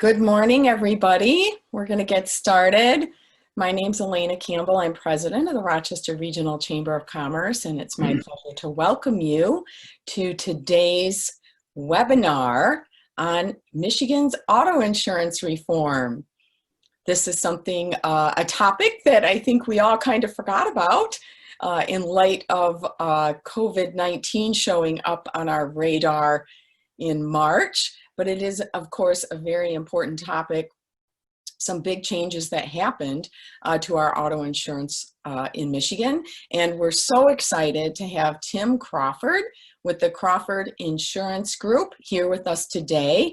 Good morning, everybody. We're going to get started. My name's Elena Campbell. I'm president of the Rochester Regional Chamber of Commerce, and it's my pleasure to welcome you to today's webinar on Michigan's auto insurance reform. This is something, a topic that I think we all kind of forgot about in light of COVID-19 showing up on our radar in March. But it is, of course, a very important topic. Some big changes that happened to our auto insurance in Michigan. And we're so excited to have Tim Crawford with the Crawford Insurance Group here with us today,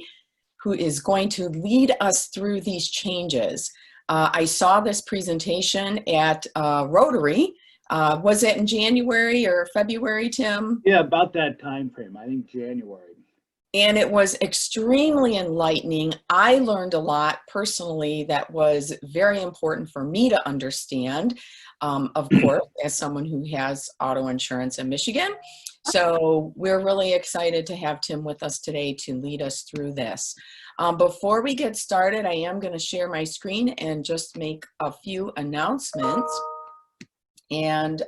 who is going to lead us through these changes. I saw this presentation at Rotary. Was it in January or February, Tim? Yeah, about that time frame, I think January. And it was extremely enlightening. I learned a lot personally that was very important for me to understand, of course, as someone who has auto insurance in Michigan. So we're really excited to have Tim with us today to lead us through this. Before we get started, I am going to share my screen and just make a few announcements. And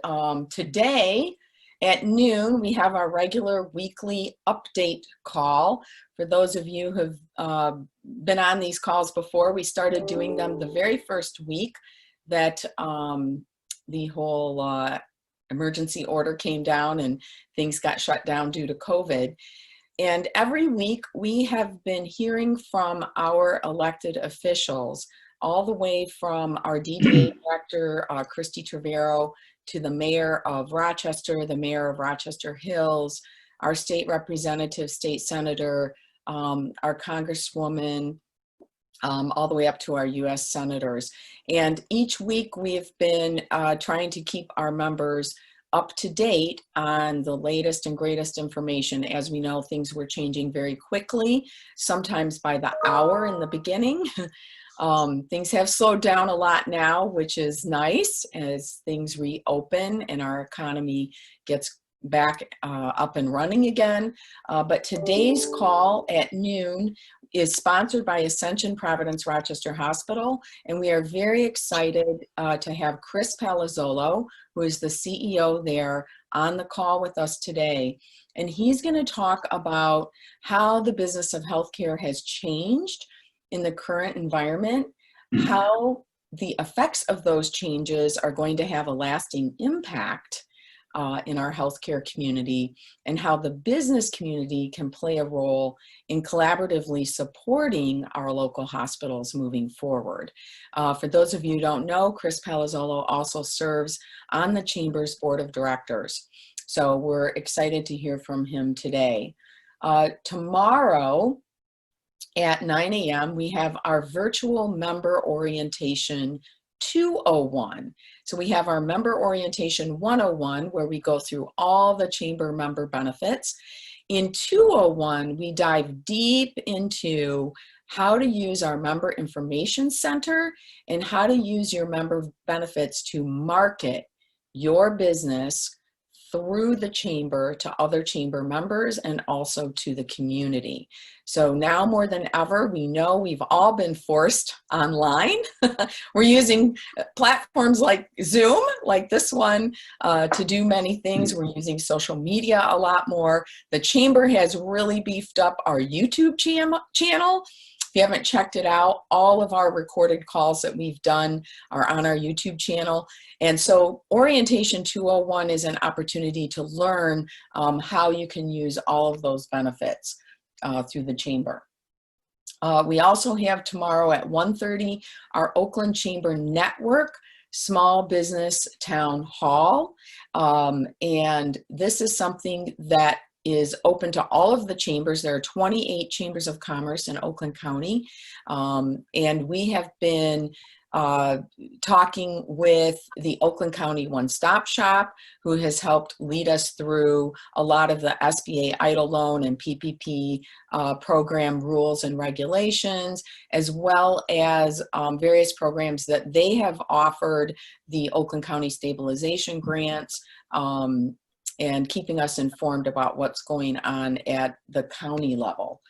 today, at noon, we have our regular weekly update call. For those of you who have been on these calls before, we started doing them the very first week that the whole emergency order came down and things got shut down due to COVID. And every week we have been hearing from our elected officials, all the way from our DDA director, Christy Trevero, to the mayor of Rochester, the mayor of Rochester Hills, our state representative, state senator, our congresswoman, all the way up to our US senators. And each week we've been trying to keep our members up to date on the latest and greatest information. As we know, things were changing very quickly, sometimes by the hour in the beginning. Things have slowed down a lot now, which is nice as things reopen and our economy gets back up and running again. But today's call at noon is sponsored by Ascension Providence Rochester Hospital, and we are very excited to have Chris Palazzolo, who is the CEO there, on the call with us today. And he's going to talk about how the business of healthcare has changed in the current environment, how the effects of those changes are going to have a lasting impact in our healthcare community, and how the business community can play a role in collaboratively supporting our local hospitals moving forward. For those of you who don't know, Chris Palazzolo also serves on the Chamber's Board of Directors. So we're excited to hear from him today. Tomorrow, at 9 a.m., we have our virtual member orientation 201. So we have our member orientation 101, where we go through all the chamber member benefits. In 201, we dive deep into how to use our member information center and how to use your member benefits to market your business through the chamber to other chamber members and also to the community. So now more than ever, we know we've all been forced online. We're using platforms like Zoom, like this one, to do many things. We're using social media a lot more. The chamber has really beefed up our YouTube channel. If you haven't checked it out, all of our recorded calls that we've done are on our YouTube channel. And so Orientation 201 is an opportunity to learn how you can use all of those benefits through the chamber. We also have tomorrow at 1:30 our Oakland Chamber Network Small Business Town Hall. And this is something that is open to all of the chambers. There are 28 chambers of commerce in Oakland County. And we have been talking with the Oakland County One Stop Shop, who has helped lead us through a lot of the SBA EIDL loan and PPP program rules and regulations, as well as various programs that they have offered, the Oakland County Stabilization Grants, and keeping us informed about what's going on at the county level.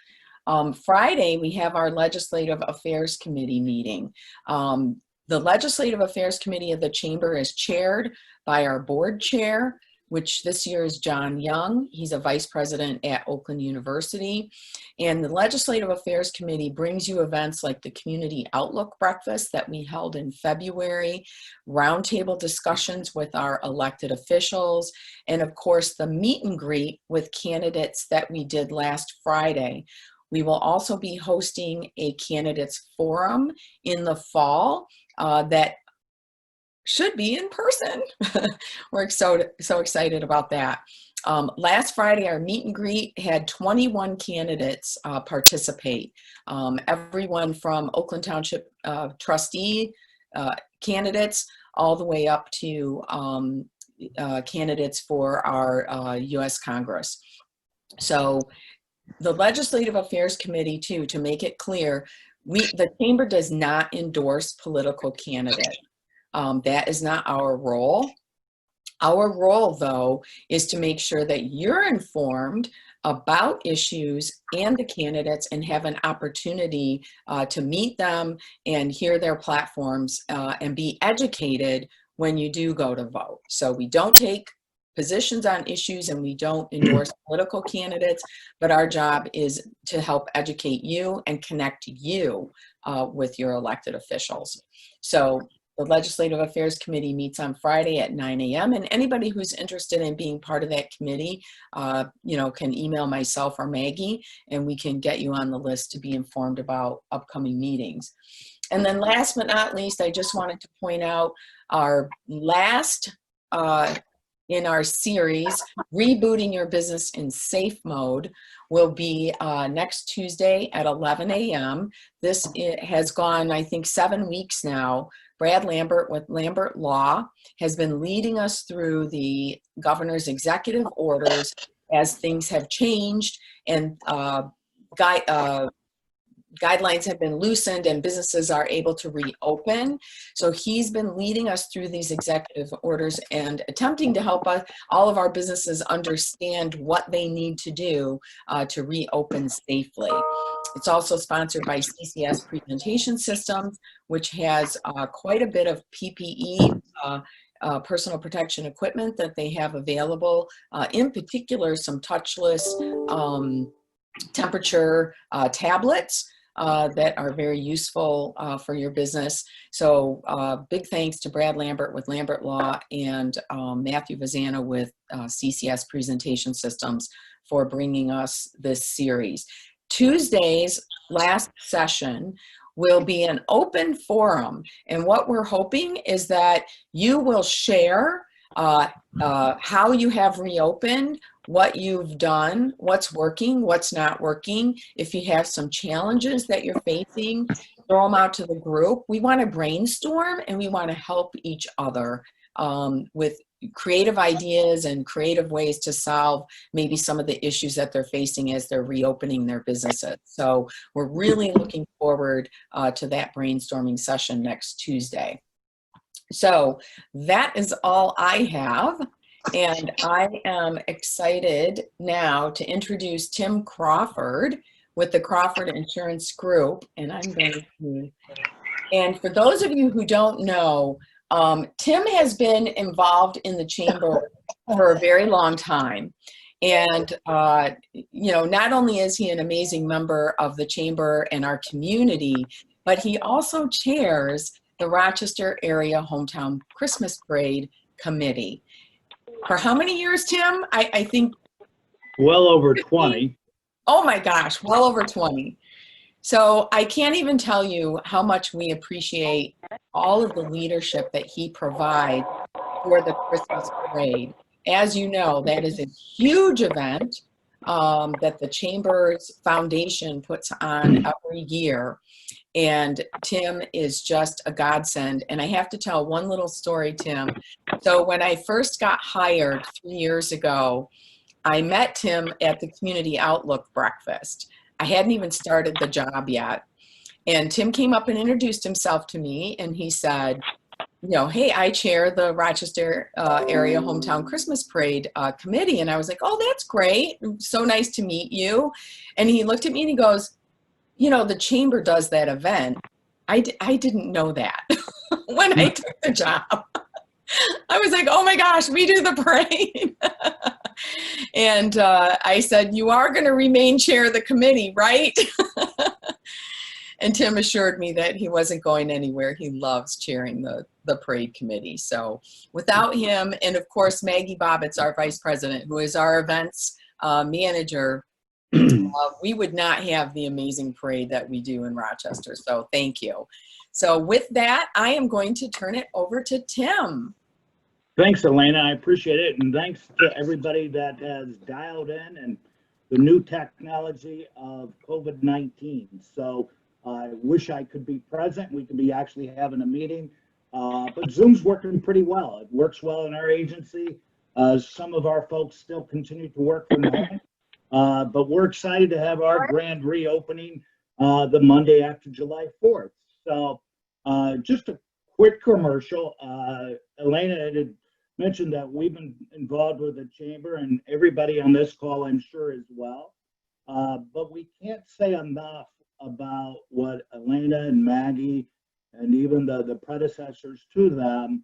Friday, we have our Legislative Affairs Committee meeting. The Legislative Affairs Committee of the Chamber is chaired by our board chair, which this year is John Young. He's a vice president at Oakland University. And the Legislative Affairs Committee brings you events like the Community Outlook Breakfast that we held in February, roundtable discussions with our elected officials, and of course the meet and greet with candidates that we did last Friday. We will also be hosting a candidates forum in the fall that should be in person. We're so excited about that. Last Friday, our meet and greet had 21 candidates participate. Everyone from Oakland Township trustee candidates all the way up to candidates for our U.S. Congress. So the Legislative Affairs Committee, too, to make it clear, the Chamber does not endorse political candidates. That is not our role. Our role, though, is to make sure that you're informed about issues and the candidates and have an opportunity to meet them and hear their platforms and be educated when you do go to vote. So we don't take positions on issues and we don't endorse political candidates, but our job is to help educate you and connect you with your elected officials. So the Legislative Affairs Committee meets on Friday at 9 a.m. and anybody who's interested in being part of that committee, can email myself or Maggie, and we can get you on the list to be informed about upcoming meetings. And then last but not least, I just wanted to point out our last in our series, Rebooting Your Business in Safe Mode, will be next Tuesday at 11 a.m. This has gone, I think, 7 weeks now. Brad Lambert with Lambert Law has been leading us through the governor's executive orders as things have changed and guidelines have been loosened and businesses are able to reopen. So he's been leading us through these executive orders and attempting to help us, all of our businesses, understand what they need to do to reopen safely. It's also sponsored by CCS Presentation Systems, which has quite a bit of PPE, personal protection equipment that they have available, in particular some touchless temperature tablets that are very useful for your business. So big thanks to Brad Lambert with Lambert Law and Matthew Vazana with CCS Presentation Systems for bringing us this series. Tuesday's last session will be an open forum, and what we're hoping is that you will share how you have reopened, what you've done, what's working, what's not working. If you have some challenges that you're facing, throw them out to the group. We want to brainstorm and we want to help each other with creative ideas and creative ways to solve maybe some of the issues that they're facing as they're reopening their businesses. So we're really looking forward to that brainstorming session next Tuesday. So that is all I have. And I am excited now to introduce Tim Crawford with the Crawford Insurance Group. And I'm going to, and for those of you who don't know, Tim has been involved in the Chamber for a very long time. And, not only is he an amazing member of the Chamber and our community, but he also chairs the Rochester Area Hometown Christmas Parade Committee. For how many years, Tim? I think Well over 20. Oh my gosh, well over 20. So I can't even tell you how much we appreciate all of the leadership that he provides for the Christmas parade. As you know, that is a huge event that the Chamber's Foundation puts on every year. And Tim is just a godsend. And I have to tell one little story, Tim. So when I first got hired 3 years ago, I met Tim at the Community Outlook Breakfast. I hadn't even started the job yet. And Tim came up and introduced himself to me, and he said, hey, I chair the Rochester Area Hometown Christmas Parade Committee. And I was like, oh, that's great. So nice to meet you. And he looked at me and he goes, the chamber does that event. I didn't know that when I took the job. I was like, oh my gosh, we do the parade. And I said, you are going to remain chair of the committee, right? And Tim assured me that he wasn't going anywhere. He loves chairing the parade committee. So without him, and of course, Maggie Bobbitt's our vice president, who is our events manager, we would not have the amazing parade that we do in Rochester. So thank you. So with that, I am going to turn it over to Tim. Thanks, Elena. I appreciate it. And thanks to everybody that has dialed in and the new technology of COVID-19. So I wish I could be present. We could be actually having a meeting, but Zoom's working pretty well. It works well in our agency. Some of our folks still continue to work from home, but we're excited to have our grand reopening the Monday after July 4th. So just a quick commercial. Elena had mentioned that we've been involved with the chamber, and everybody on this call, I'm sure, as well. But we can't say enough about what Elena and Maggie and even the predecessors to them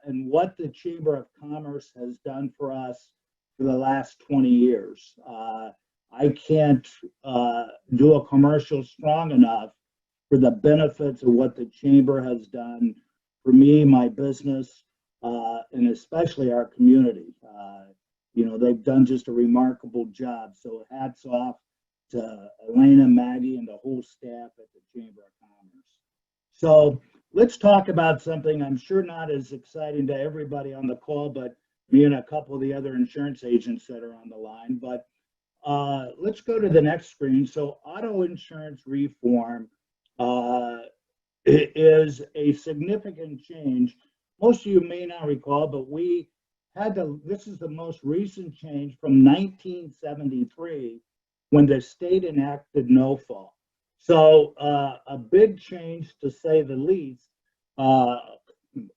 and what the Chamber of Commerce has done for us for the last 20 years. I can't do a commercial strong enough for the benefits of what the Chamber has done for me, my business, and especially our community. They've done just a remarkable job. So hats off to Elena, Maggie, and the whole staff at the Chamber of Commerce. So let's talk about something I'm sure not as exciting to everybody on the call, but me and a couple of the other insurance agents that are on the line. But let's go to the next screen. So auto insurance reform is a significant change. Most of you may not recall, but this is the most recent change from 1973 when the state enacted no fault. So a big change, to say the least, of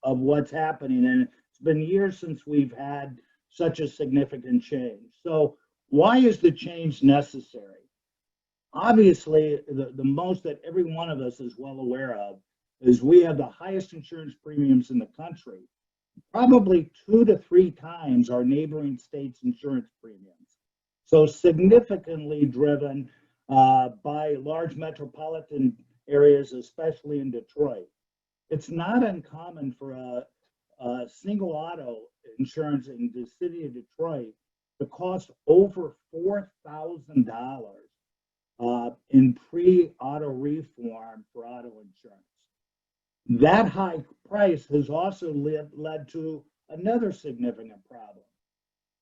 what's happening. And it's been years since we've had such a significant change. So why is the change necessary? Obviously, the most that every one of us is well aware of is we have the highest insurance premiums in the country, probably 2 to 3 times our neighboring states' insurance premiums. So significantly driven by large metropolitan areas, especially in Detroit. It's not uncommon for a single auto insurance in the city of Detroit to cost over $4,000 in pre-auto reform for auto insurance. That high price has also led to another significant problem.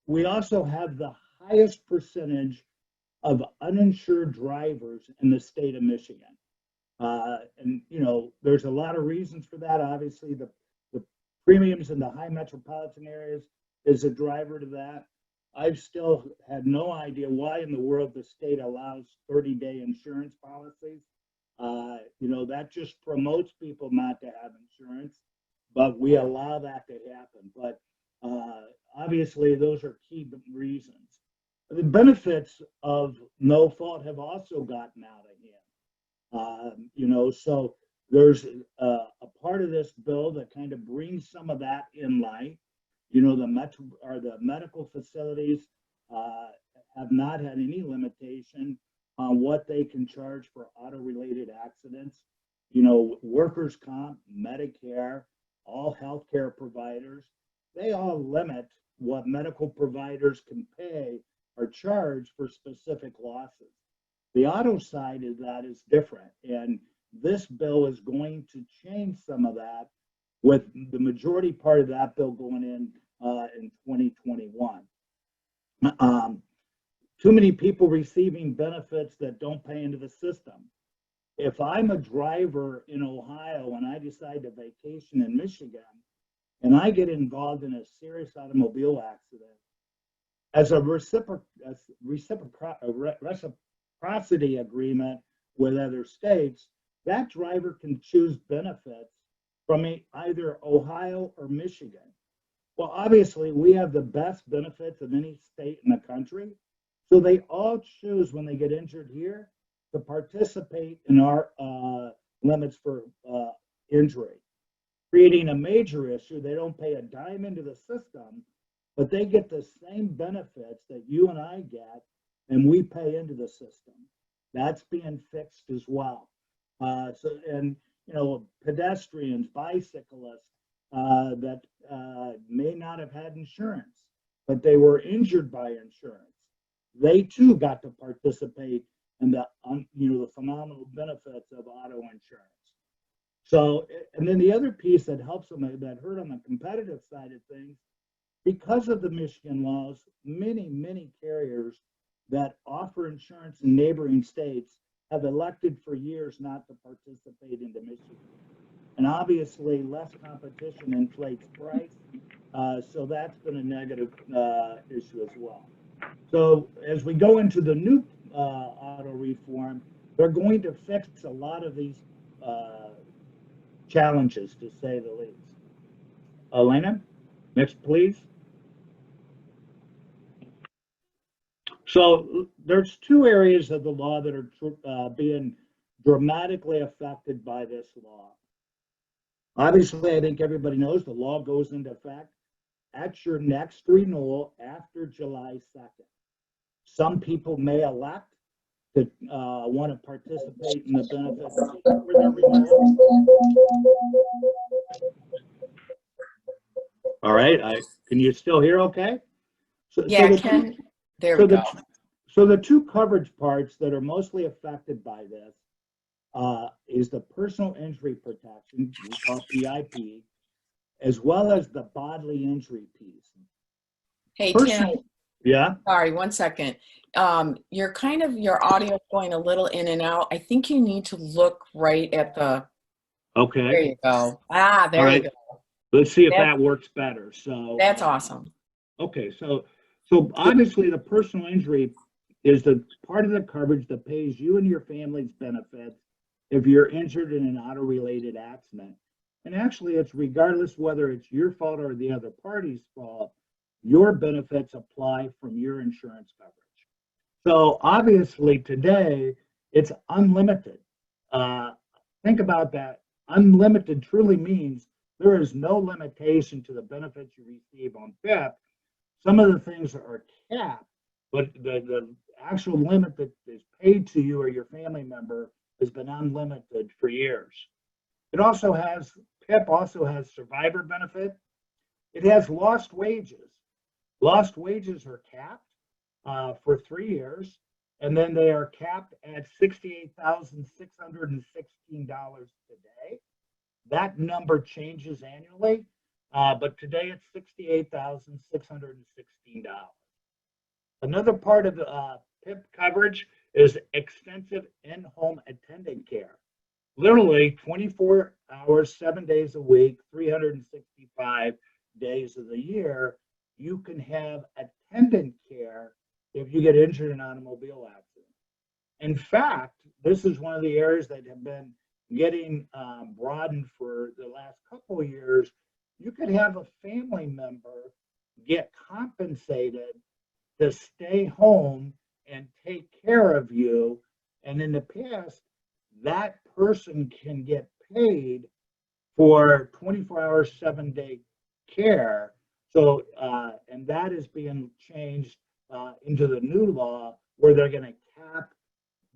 We also have the highest percentage of uninsured drivers in the state of Michigan. And there's a lot of reasons for that. Obviously, the premiums in the high metropolitan areas is a driver to that. I've still had no idea why in the world the state allows 30-day insurance policies. That just promotes people not to have insurance, but we allow that to happen. But obviously, those are key reasons. The benefits of no fault have also gotten out of hand. So there's a part of this bill that kind of brings some of that in light. The medical facilities have not had any limitation on what they can charge for auto-related accidents. Workers' comp, Medicare, all healthcare providers, they all limit what medical providers can pay or charge for specific losses. The auto side of that is different, and this bill is going to change some of that, with the majority part of that bill going in 2021. Too many people receiving benefits that don't pay into the system. If I'm a driver in Ohio and I decide to vacation in Michigan and I get involved in a serious automobile accident, as a reciprocity agreement with other states, that driver can choose benefits from either Ohio or Michigan. Well, obviously, we have the best benefits of any state in the country. So they all choose, when they get injured here, to participate in our limits for injury, creating a major issue. They don't pay a dime into the system, but they get the same benefits that you and I get, and we pay into the system. That's being fixed as well. And pedestrians, bicyclists that may not have had insurance, but they were injured by insurance. They too got to participate in the phenomenal benefits of auto insurance. So, and then the other piece that helps them, that hurt on the competitive side of things, because of the Michigan laws, many carriers that offer insurance in neighboring states have elected for years not to participate into Michigan. And obviously, less competition inflates price. So that's been a negative issue as well. So as we go into the new auto reform, they're going to fix a lot of these challenges, to say the least. Elena, next, please. So there's two areas of the law that are being dramatically affected by this law. Obviously, I think everybody knows the law goes into effect at your next renewal after July 2nd. Some people may elect to want to participate in the benefits for their renewal. All right, can you still hear okay? Yeah, Ken, there we go. So the two coverage parts that are mostly affected by this is the personal injury protection, we call PIP, as well as the bodily injury piece. Hey, Tim. Yeah. Sorry, 1 second. Your audio is going a little in and out. I think you need to look right at the. Okay. There you go. There you go. Let's see if that works better. So that's awesome. Okay, so obviously the personal injury is the part of the coverage that pays you and your family's benefits if you're injured in an auto-related accident. And actually, it's regardless whether it's your fault or the other party's fault, your benefits apply from your insurance coverage. So obviously today, it's unlimited. Think about that. Unlimited truly means there is no limitation to the benefits you receive on PIP. Some of the things are capped, but the actual limit that is paid to you or your family member has been unlimited for years. It also has, PIP also has survivor benefit. It has lost wages. Lost wages are capped for 3 years, and then they are capped at $68,616 today. That number changes annually, but today it's $68,616. Another part of the PIP coverage is extensive in-home attendant care. Literally 24 hours, 7 days a week, 365 days of the year, you can have attendant care if you get injured in an automobile accident. In fact, this is one of the areas that have been getting broadened for the last couple of years. You could have a family member get compensated to stay home and take care of you. And in the past, that person can get paid for 24 hours, 7-day care. So, and that is being changed into the new law where they're going to cap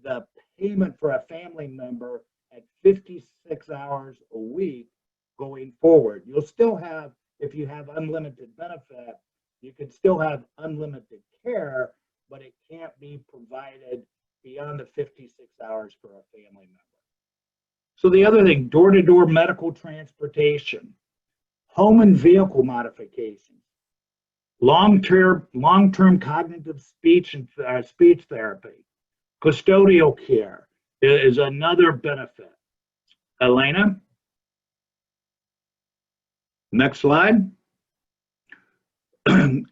the payment for a family member at 56 hours a week going forward. You'll still have, if you have unlimited benefit, you can still have unlimited care, but it can't be provided beyond the 56 hours for a family member. So the other thing, door-to-door medical transportation, home and vehicle modifications, long-term cognitive speech and speech therapy, custodial care is another benefit. Elena, next slide.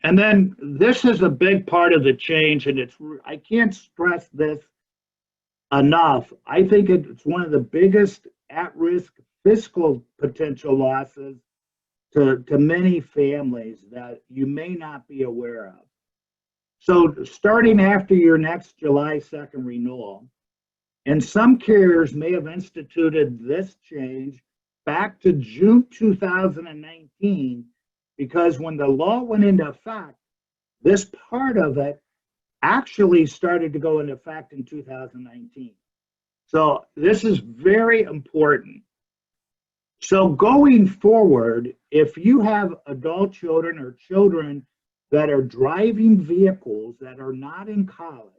And then this is a big part of the change, and I can't stress this enough. I think it's one of the biggest at-risk fiscal potential losses to many families that you may not be aware of. So starting after your next July 2nd renewal, And some carriers may have instituted this change back to June 2019, because when the law went into effect, this part of it actually started to go into effect in 2019. So this is very important. So going forward, if you have adult children or children that are driving vehicles that are not in college,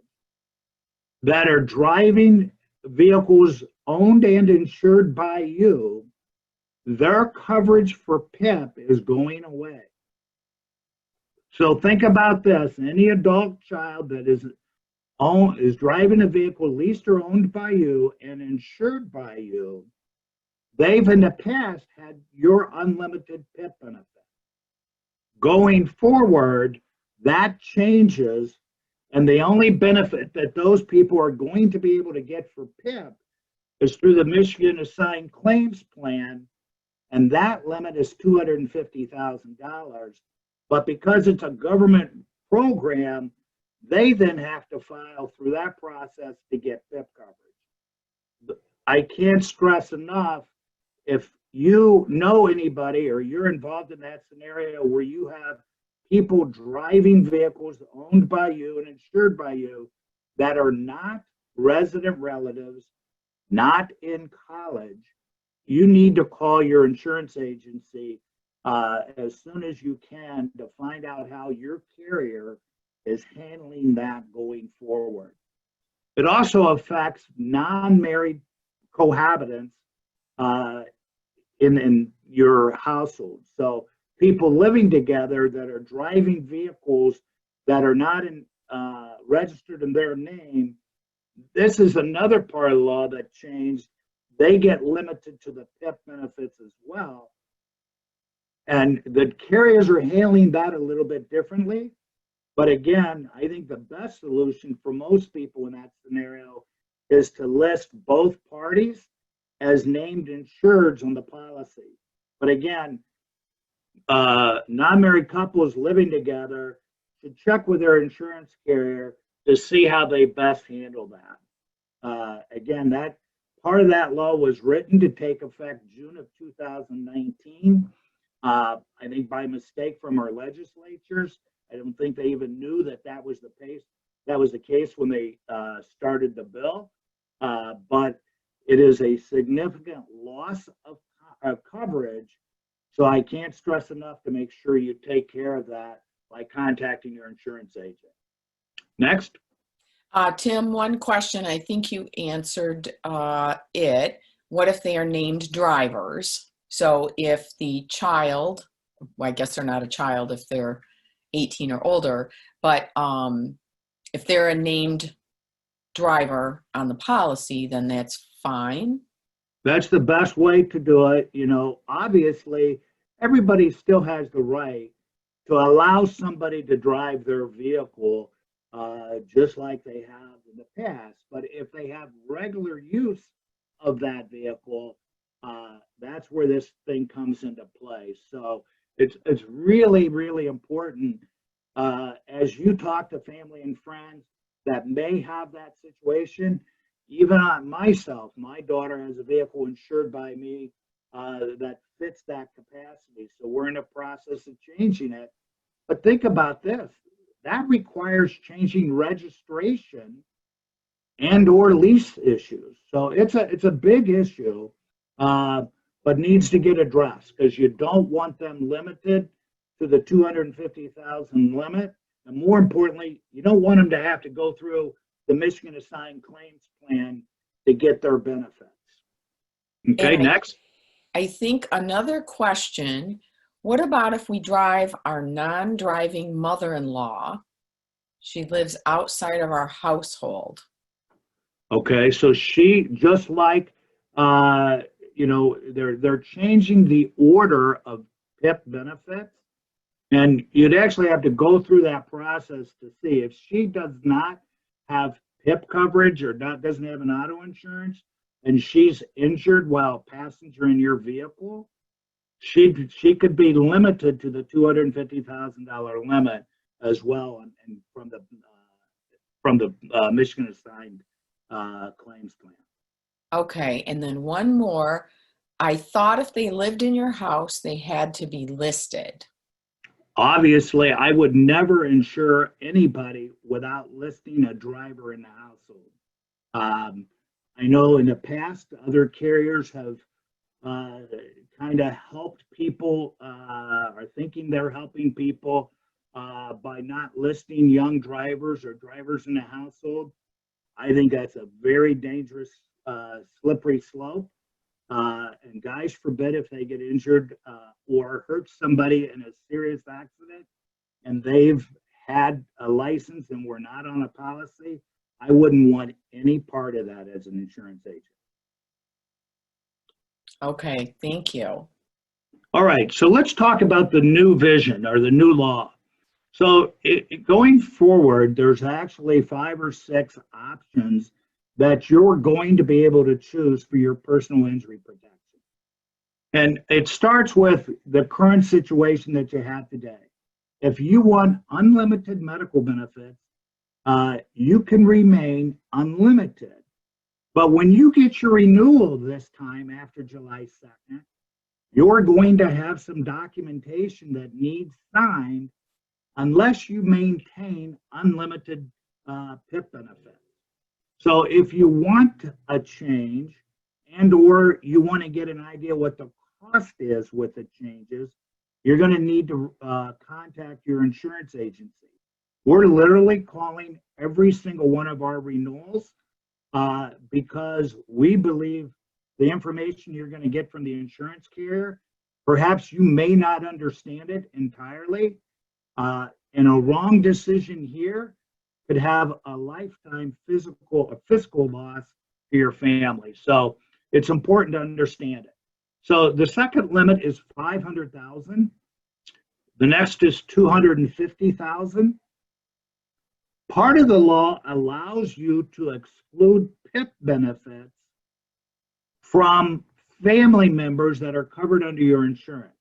that are driving vehicles owned and insured by you, their coverage for PIP is going away. So think about this. Any adult child that is driving a vehicle leased or owned by you and insured by you, they've in the past had your unlimited PIP benefit. Going forward, that changes, and the only benefit that those people are going to be able to get for PIP is through the Michigan Assigned Claims Plan, and that limit is $250,000. But because it's a government program, they then have to file through that process to get PIP coverage. I can't stress enough, if you know anybody or you're involved in that scenario where you have people driving vehicles owned by you and insured by you that are not resident relatives, not in college, you need to call your insurance agency as soon as you can to find out how your carrier is handling that going forward. It also affects non-married cohabitants in your household. So people living together that are driving vehicles that are not registered in their name, this is another part of the law that changed. They get limited to the PIP benefits as well. And the carriers are handling that a little bit differently. But again, I think the best solution for most people in that scenario is to list both parties as named insureds on the policy. But again, non-married couples living together should check with their insurance carrier to see how they best handle that. Again, that part of that law was written to take effect June of 2019. I think by mistake from our legislatures. I don't think they even knew that that was the case when they started the bill. But it is a significant loss of coverage. So I can't stress enough to make sure you take care of that by contacting your insurance agent. Next. Tim, one question, I think you answered it. What if they are named drivers? So if the child, well, I guess they're not a child if they're 18 or older, but if they're a named driver on the policy, then that's fine. That's the best way to do it. You know, obviously, everybody still has the right to allow somebody to drive their vehicle just like they have in the past. But if they have regular use of that vehicle, that's where this thing comes into play. So it's really, really important as you talk to family and friends that may have that situation. Even on myself, my daughter has a vehicle insured by me that fits that capacity. So we're in a process of changing it. But think about this. That requires changing registration and or lease issues. So it's a big issue, but needs to get addressed because you don't want them limited to the 250,000 limit. And more importantly, you don't want them to have to go through the Michigan Assigned Claims Plan to get their benefits. Okay, next. I think another question, what about if we drive our non-driving mother-in-law? She lives outside of our household. Okay, so she, just like, you know, they're changing the order of PIP benefits. And you'd actually have to go through that process to see if she does not have PIP coverage or doesn't have an auto insurance and she's injured while passenger in your vehicle, she could be limited to the $250,000 limit as well, and from the Michigan Assigned Claims Plan. Okay, and then one more. I thought if they lived in your house, they had to be listed. Obviously, I would never insure anybody without listing a driver in the household. Um, I know in the past, other carriers have kind of helped people, are thinking they're helping people by not listing young drivers or drivers in the household. I think that's a very dangerous, slippery slope. And guys forbid if they get injured or hurt somebody in a serious accident and they've had a license and we're not on a policy, I wouldn't want any part of that as an insurance agent. Okay, thank you. All right, so let's talk about the new vision or the new law. So going forward, there's actually 5 or 6 options that you're going to be able to choose for your personal injury protection. And it starts with the current situation that you have today. If you want unlimited medical benefits, you can remain unlimited. But when you get your renewal this time after July 2nd, you're going to have some documentation that needs signed unless you maintain unlimited PIP benefits. So if you want a change and or you want to get an idea what the cost is with the changes, you're going to need to contact your insurance agency. We're literally calling every single one of our renewals because we believe the information you're going to get from the insurance carrier, perhaps you may not understand it entirely, and a wrong decision here could have a lifetime fiscal loss to your family. So it's important to understand it. So the second limit is 500,000. The next is 250,000. Part of the law allows you to exclude PIP benefits from family members that are covered under your insurance.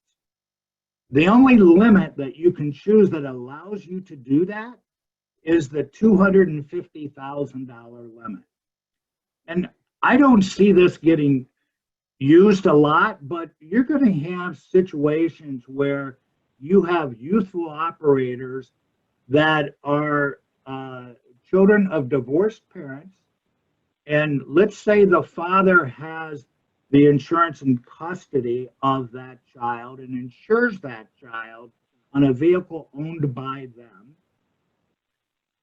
The only limit that you can choose that allows you to do that is the $250,000 limit. And I don't see this getting used a lot, but you're going to have situations where you have youthful operators that are children of divorced parents. And let's say the father has the insurance in custody of that child and insures that child on a vehicle owned by them.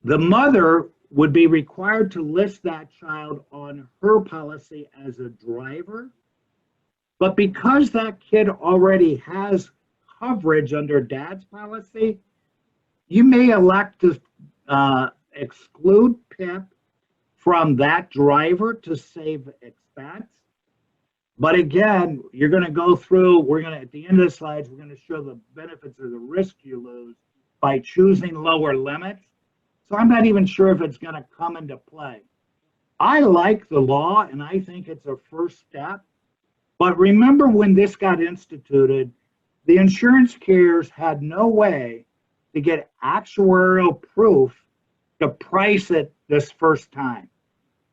The mother would be required to list that child on her policy as a driver. But because that kid already has coverage under dad's policy, you may elect to exclude PIP from that driver to save expense. But again, you're going to go through, at the end of the slides, we're going to show the benefits or the risk you lose by choosing lower limits. So I'm not even sure if it's going to come into play. I like the law and I think it's a first step. But remember when this got instituted, the insurance carriers had no way to get actuarial proof to price it this first time.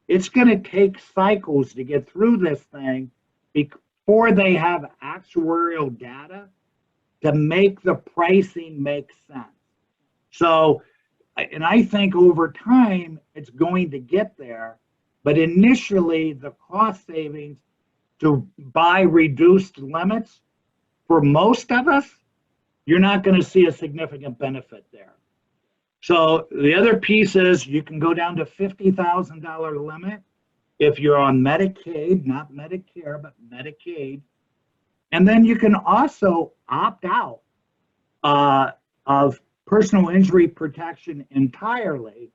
It's going to take cycles to get through this thing before they have actuarial data to make the pricing make sense. So, and I think over time it's going to get there, but initially the cost savings to buy reduced limits, for most of us, you're not going to see a significant benefit there. So the other piece is you can go down to $50,000 limit if you're on Medicaid, not Medicare, but Medicaid. And then you can also opt out of personal injury protection entirely.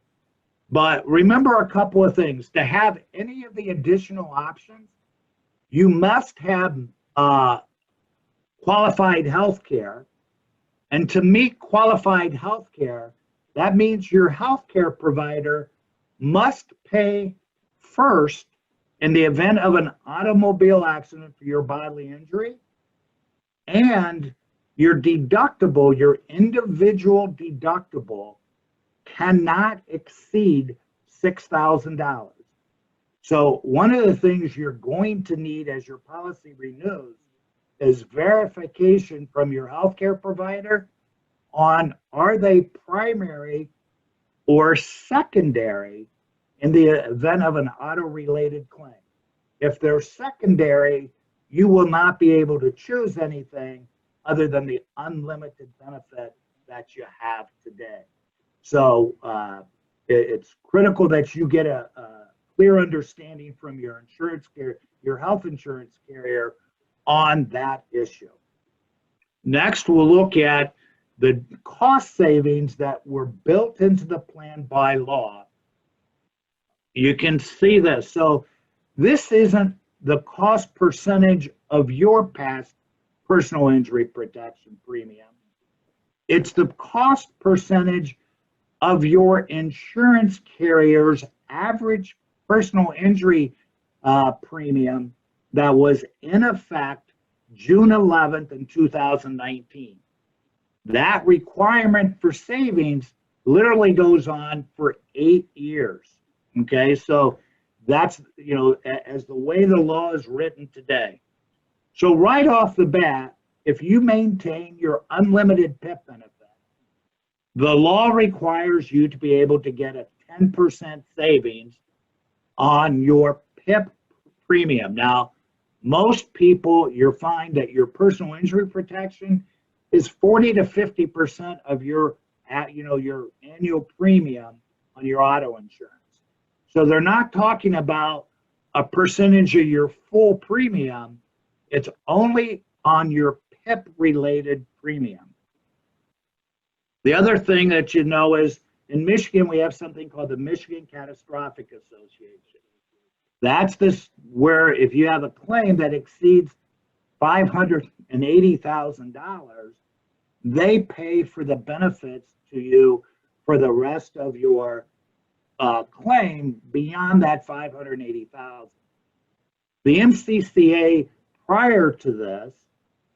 But remember a couple of things. To have any of the additional options, you must have qualified health care. And to meet qualified health care, that means your health care provider must pay first in the event of an automobile accident for your bodily injury, and your deductible, your individual deductible, cannot exceed $6,000. So one of the things you're going to need as your policy renews is verification from your healthcare provider on are they primary or secondary in the event of an auto-related claim. If they're secondary, you will not be able to choose anything other than the unlimited benefit that you have today. So it's critical that you get a clear understanding from your insurance carrier, your health insurance carrier on that issue. Next, we'll look at the cost savings that were built into the plan by law. You can see this. So this isn't the cost percentage of your past personal injury protection premium. It's the cost percentage of your insurance carrier's average personal injury premium that was in effect June 11th in 2019. That requirement for savings literally goes on for 8 years. Okay, so that's, as the way the law is written today. So right off the bat, if you maintain your unlimited PIP benefit, the law requires you to be able to get a 10% savings on your PIP premium. Now, most people, you'll find that your personal injury protection is 40 to 50% of your annual premium on your auto insurance. So they're not talking about a percentage of your full premium. It's only on your PIP related premium. The other thing that you know is in Michigan, we have something called the Michigan Catastrophic Association. That's this where if you have a claim that exceeds $580,000, they pay for the benefits to you for the rest of your claim beyond that $580,000. The MCCA prior to this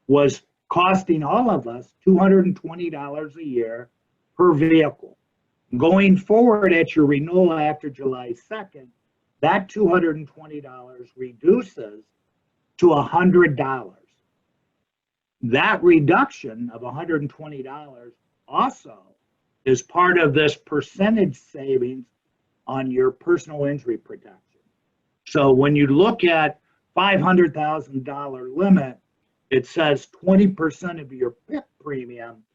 was costing all of us $220 a year per vehicle. Going forward at your renewal after July 2nd, that $220 reduces to $100. That reduction of $120 also is part of this percentage savings on your personal injury protection. So when you look at $500,000 limit, it says 20% of your PIP premium,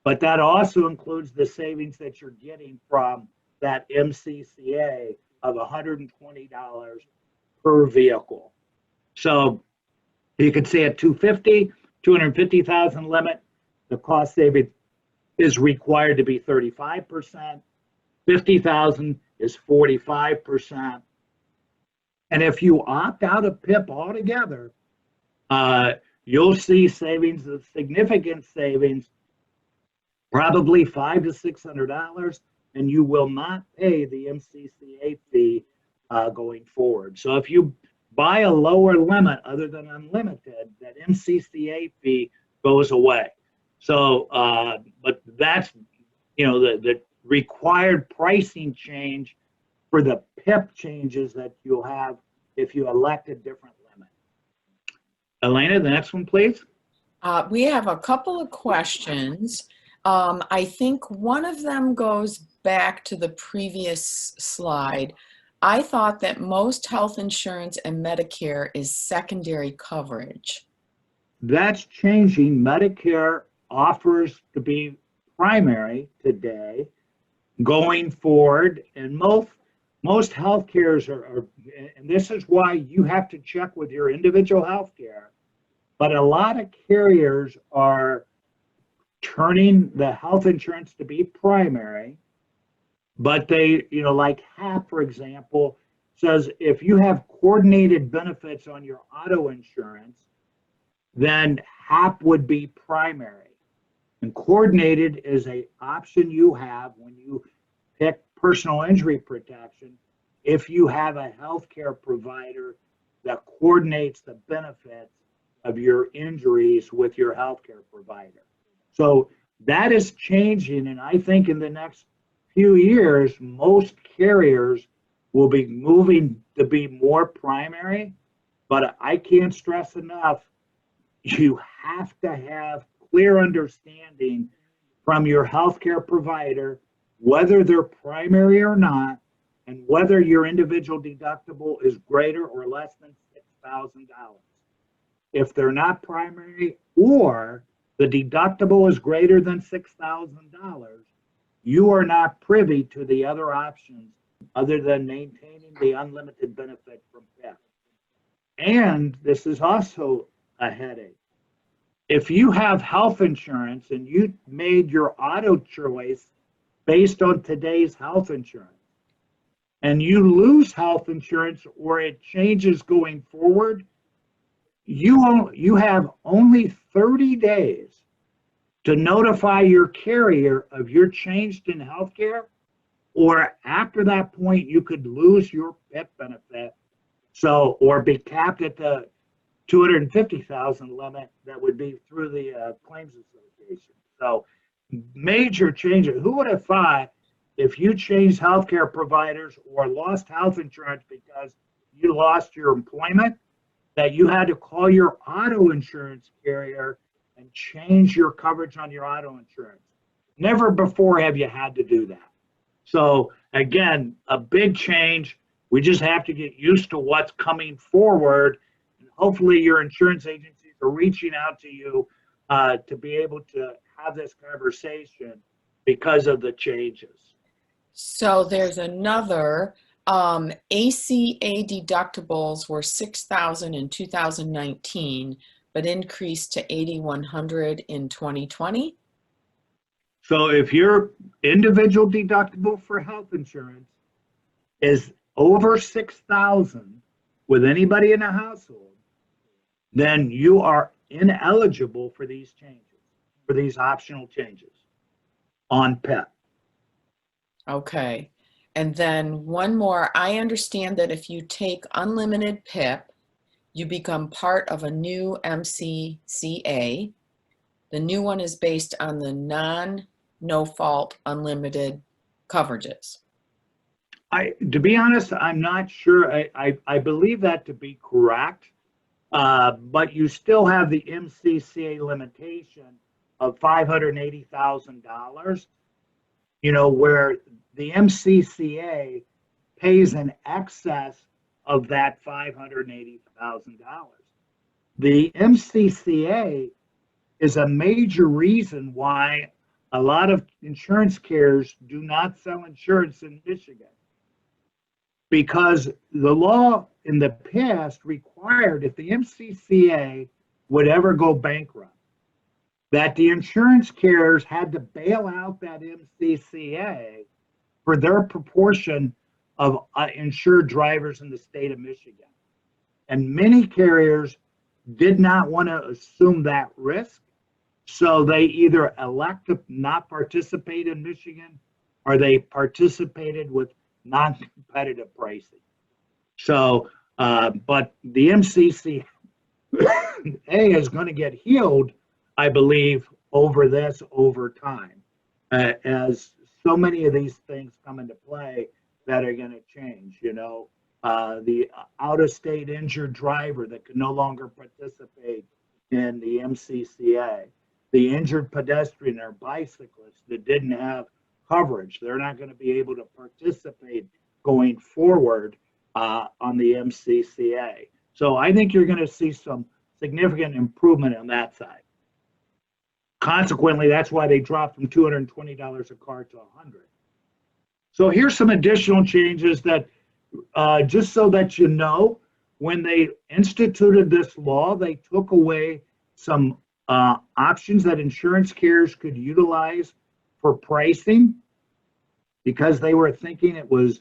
but that also includes the savings that you're getting from that MCCA of $120 per vehicle. So you can see at 250,000 limit, the cost saving is required to be 35%. 50,000 is 45%. And if you opt out of PIP altogether, you'll see savings, of significant savings, probably $500 to $600, and you will not pay the MCCA fee going forward. So if you buy a lower limit other than unlimited, that MCCA fee goes away. So, but that's, the required pricing change for the PIP changes that you'll have if you elect a different limit. Elena, the next one, please. We have a couple of questions. I think one of them goes back to the previous slide. I thought that most health insurance and Medicare is secondary coverage. That's changing. Medicare offers to be primary today. Going forward, and most health cares are, and this is why you have to check with your individual health care, but a lot of carriers are turning the health insurance to be primary, but they, like HAP, for example, says if you have coordinated benefits on your auto insurance, then HAP would be primary. And coordinated is an option you have when you pick personal injury protection if you have a healthcare provider that coordinates the benefits of your injuries with your healthcare provider. So that is changing, and I think in the next few years, most carriers will be moving to be more primary, but I can't stress enough, you have to have clear understanding from your healthcare provider, whether they're primary or not, and whether your individual deductible is greater or less than $6,000. If they're not primary or the deductible is greater than $6,000, you are not privy to the other options other than maintaining the unlimited benefit from PEP. And this is also a headache. If you have health insurance and you made your auto choice based on today's health insurance, and you lose health insurance or it changes going forward, you have only 30 days to notify your carrier of your change in healthcare, or after that point, you could lose your PEP benefit. So, or be capped at the 250,000 limit that would be through the claims association. So, major changes. Who would have thought if you changed healthcare providers or lost health insurance because you lost your employment, that you had to call your auto insurance carrier and change your coverage on your auto insurance? Never before have you had to do that. So again, a big change. We just have to get used to what's coming forward. And hopefully your insurance agencies are reaching out to you to be able to have this conversation because of the changes. So there's another, ACA deductibles were $6,000 in 2019, but increased to $8,100 in 2020. So if your individual deductible for health insurance is over $6,000 with anybody in a household, then you are ineligible for these changes, for these optional changes on PEP. Okay. And then one more. I understand that if you take unlimited PIP, you become part of a new MCCA. The new one is based on the no-fault unlimited coverages. To be honest, I'm not sure. I believe that to be correct, but you still have the MCCA limitation of $580,000, where the MCCA pays in excess of that $580,000. The MCCA is a major reason why a lot of insurance carriers do not sell insurance in Michigan, because the law in the past required, if the MCCA would ever go bankrupt, that the insurance carriers had to bail out that MCCA for their proportion of insured drivers in the state of Michigan. And many carriers did not want to assume that risk, so they either elect to not participate in Michigan, or they participated with non-competitive pricing. So, but the MCCA is going to get healed, I believe, over time, as so many of these things come into play that are going to change. The out-of-state injured driver that can no longer participate in the MCCA, the injured pedestrian or bicyclist that didn't have coverage, they're not going to be able to participate going forward on the MCCA. So I think you're going to see some significant improvement on that side. Consequently, that's why they dropped from $220 a car to $100. So here's some additional changes that, just so that you know, when they instituted this law, they took away some options that insurance carriers could utilize for pricing, because they were thinking it was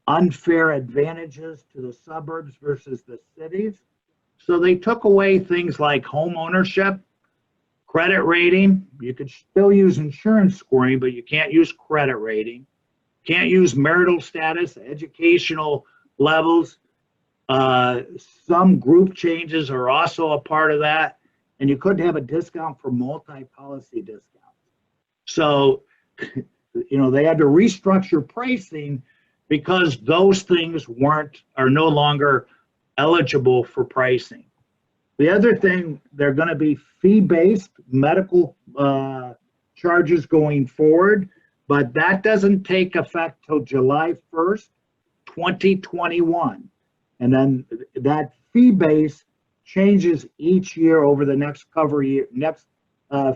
unfair advantages to the suburbs versus the cities. So they took away things like home ownership, credit rating. You could still use insurance scoring, but you can't use credit rating. Can't use marital status, educational levels. Some group changes are also a part of that. And you couldn't have a discount for multi-policy discounts. So, they had to restructure pricing because those things are no longer eligible for pricing. The other thing, they're going to be fee-based medical charges going forward, but that doesn't take effect till July 1st, 2021. And then that fee base changes each year over the next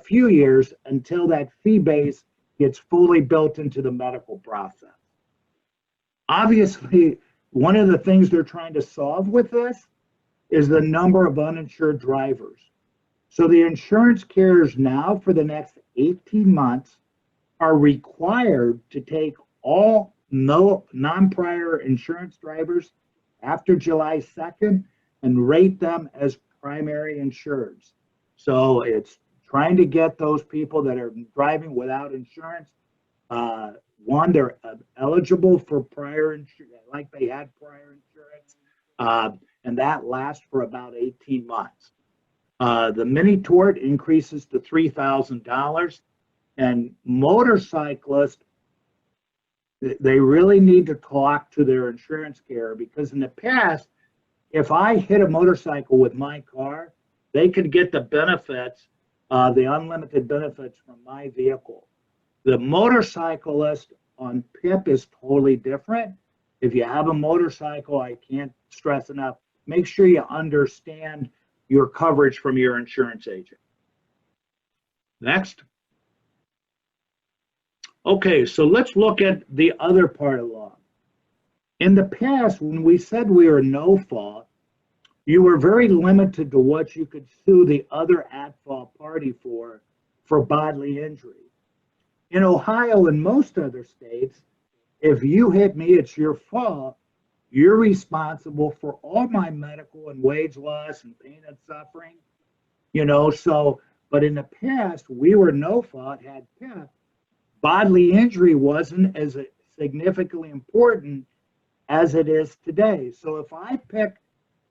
few years until that fee base gets fully built into the medical process. Obviously, one of the things they're trying to solve with this is the number of uninsured drivers. So the insurance carriers now for the next 18 months are required to take all non-prior insurance drivers after July 2nd and rate them as primary insureds. So it's trying to get those people that are driving without insurance. One, they're eligible for prior insurance, like they had prior insurance, and that lasts for about 18 months. The mini tort increases to $3,000, and motorcyclists, they really need to talk to their insurance carrier, because in the past, if I hit a motorcycle with my car, they could get the benefits, the unlimited benefits from my vehicle. The motorcyclist on PIP is totally different. If you have a motorcycle, I can't stress enough, make sure you understand your coverage from your insurance agent. Next. Okay, so let's look at the other part of law. In the past, when we said we were no fault, you were very limited to what you could sue the other at-fault party for bodily injury. In Ohio and most other states, if you hit me, it's your fault. You're responsible for all my medical and wage loss and pain and suffering. But in the past, we were no fault, had PIP. Bodily injury wasn't as significantly important as it is today. So if I pick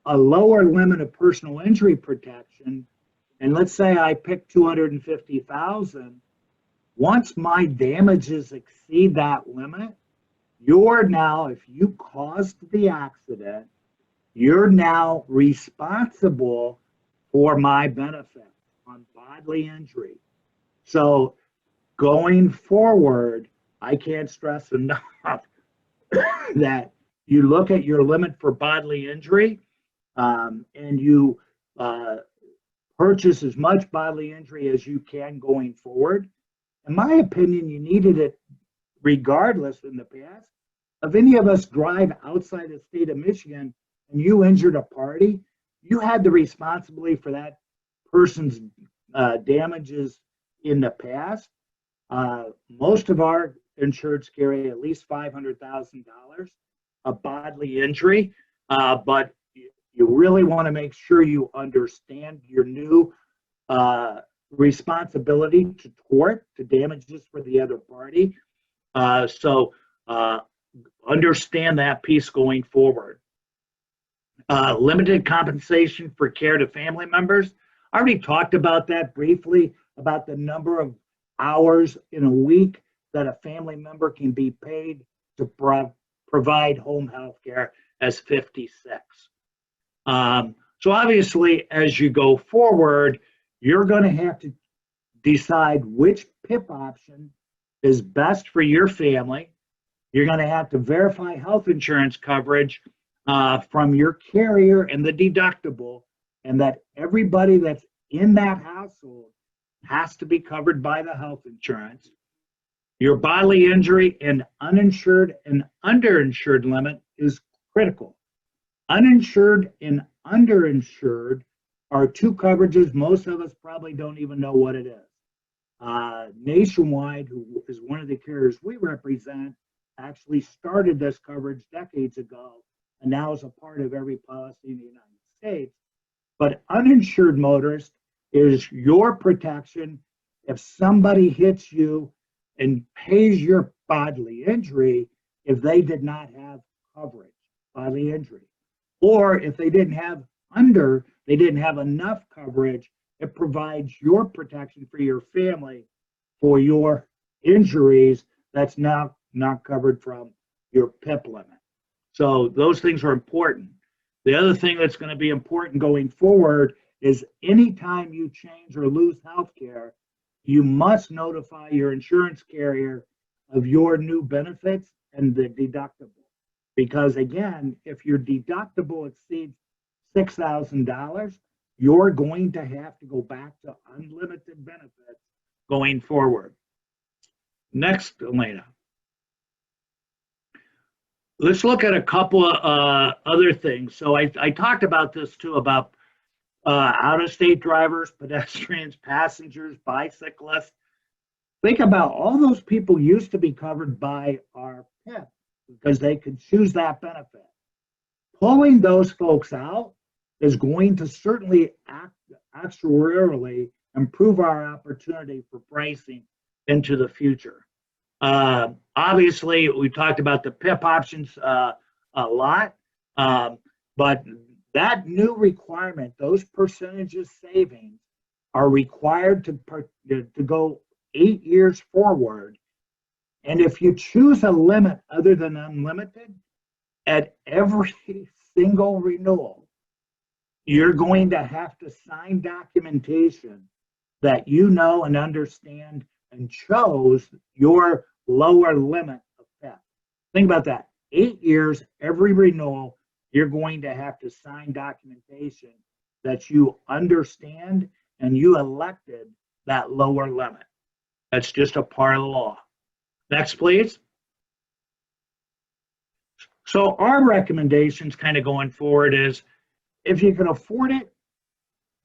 a lower limit of personal injury protection, and let's say I pick 250,000, once my damages exceed that limit, you're now, if you caused the accident, you're now responsible for my benefit on bodily injury. So going forward, I can't stress enough that you look at your limit for bodily injury, and you purchase as much bodily injury as you can going forward. In my opinion, you needed it regardless in the past. If any of us drive outside the state of Michigan and you injured a party, you had the responsibility for that person's damages in the past. Most of our insureds carry at least $500,000 of bodily injury, but you really want to make sure you understand your new responsibility to tort, to damages for the other party. So understand that piece going forward. Limited compensation for care to family members. I already talked about that briefly, about the number of hours in a week that a family member can be paid to provide home health care as 56. So obviously, as you go forward, you're going to have to decide which PIP option is best for your family. You're going to have to verify health insurance coverage from your carrier and the deductible, and that everybody that's in that household has to be covered by the health insurance. Your bodily injury and uninsured and underinsured limit is critical. Uninsured and underinsured are two coverages most of us probably don't even know what it is. Nationwide, who is one of the carriers we represent, actually started this coverage decades ago and now is a part of every policy in the United States. But uninsured motorist is your protection if somebody hits you and pays your bodily injury if they did not have coverage, bodily injury. Or if they didn't have enough coverage, it provides your protection for your family for your injuries that's now not covered from your PIP limit. So those things are important. The other thing that's going to be important going forward is anytime you change or lose health care, you must notify your insurance carrier of your new benefits and the deductible. Because again, if your deductible exceeds $6,000, you're going to have to go back to unlimited benefits going forward. Next, Elena. Let's look at a couple of other things. So I talked about this too, about out-of-state drivers, pedestrians, passengers, bicyclists. Think about all those people used to be covered by our PIP because they could choose that benefit. Pulling those folks out is going to certainly actuarially improve our opportunity for pricing into the future. Obviously, we talked about the PIP options a lot, but that new requirement, those percentages savings, are required to go 8 years forward. And if you choose a limit other than unlimited, at every single renewal, you're going to have to sign documentation that you know and understand and chose your lower limit of PIP. Think about that. 8 years, every renewal, you're going to have to sign documentation that you understand and you elected that lower limit. That's just a part of the law. Next, please. So our recommendations kind of going forward is, if you can afford it,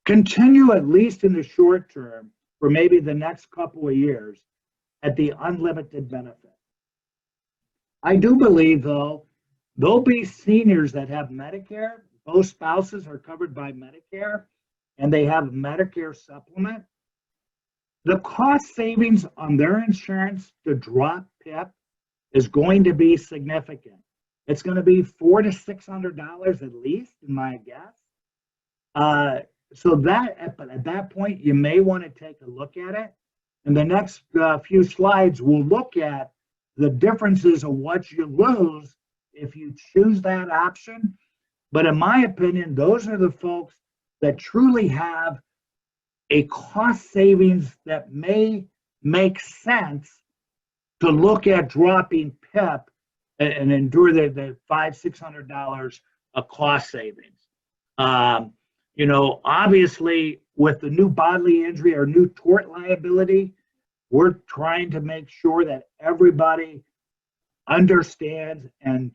continue at least in the short term for maybe the next couple of years at the unlimited benefit. I do believe, though, there'll be seniors that have Medicare. Both spouses are covered by Medicare, and they have a Medicare supplement. The cost savings on their insurance to drop PIP is going to be significant. It's going to be $400 to $600 at least, in my guess. So that at that point, you may want to take a look at it. In the next few slides, we'll look at the differences of what you lose if you choose that option. But in my opinion, those are the folks that truly have a cost savings that may make sense to look at dropping PIP and endure the $500-600 of cost savings. You know, obviously, with the new bodily injury or new tort liability, we're trying to make sure that everybody understands, and